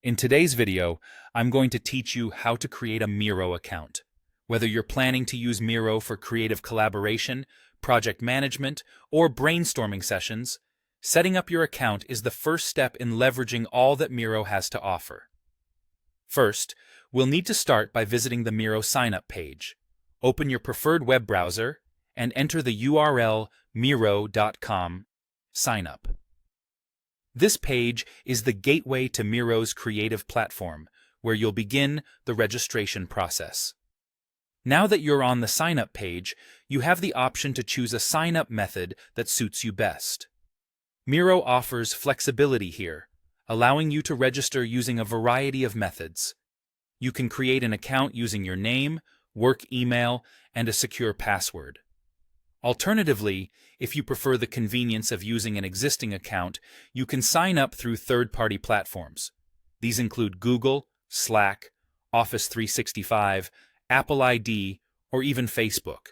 In today's video, I'm going to teach you how to create a Miro account. Whether you're planning to use Miro for creative collaboration, project management, or brainstorming sessions, setting up your account is the first step in leveraging all that Miro has to offer. First, we'll need to start by visiting the Miro sign-up page. Open your preferred web browser and enter the URL miro.com sign-up. This page is the gateway to Miro's creative platform, where you'll begin the registration process. Now that you're on the sign-up page, you have the option to choose a sign-up method that suits you best. Miro offers flexibility here, allowing you to register using a variety of methods. You can create an account using your name, work email, and a secure password. Alternatively, if you prefer the convenience of using an existing account, you can sign up through third-party platforms. These include Google, Slack, Office 365, Apple ID, or even Facebook.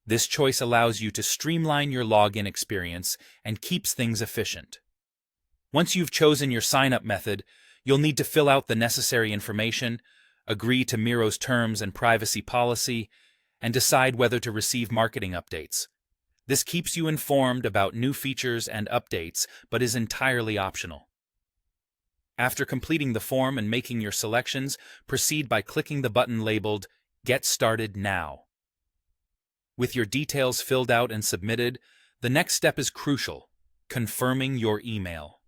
This choice allows you to streamline your login experience and keeps things efficient. Once you've chosen your sign-up method, you'll need to fill out the necessary information, agree to Miro's terms and privacy policy, and decide whether to receive marketing updates. This keeps you informed about new features and updates, but is entirely optional. After completing the form and making your selections, proceed by clicking the button labeled Get Started Now. With your details filled out and submitted, the next step is crucial: confirming your email.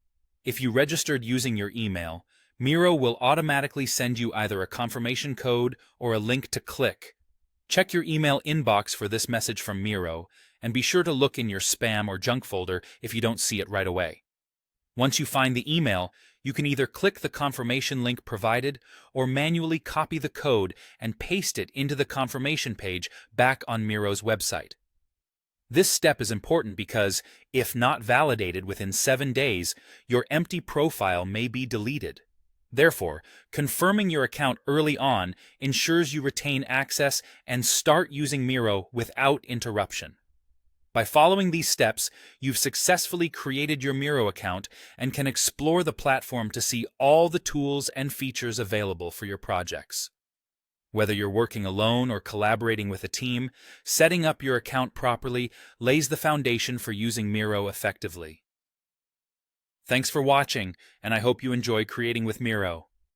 If you registered using your email, Miro will automatically send you either a confirmation code or a link to click. Check your email inbox for this message from Miro, and be sure to look in your spam or junk folder if you don't see it right away. Once you find the email, you can either click the confirmation link provided or manually copy the code and paste it into the confirmation page back on Miro's website. This step is important because, if not validated within 7 days, your empty profile may be deleted. Therefore, confirming your account early on ensures you retain access and start using Miro without interruption. By following these steps, you've successfully created your Miro account and can explore the platform to see all the tools and features available for your projects. Whether you're working alone or collaborating with a team, setting up your account properly lays the foundation for using Miro effectively. Thanks for watching, and I hope you enjoy creating with Miro.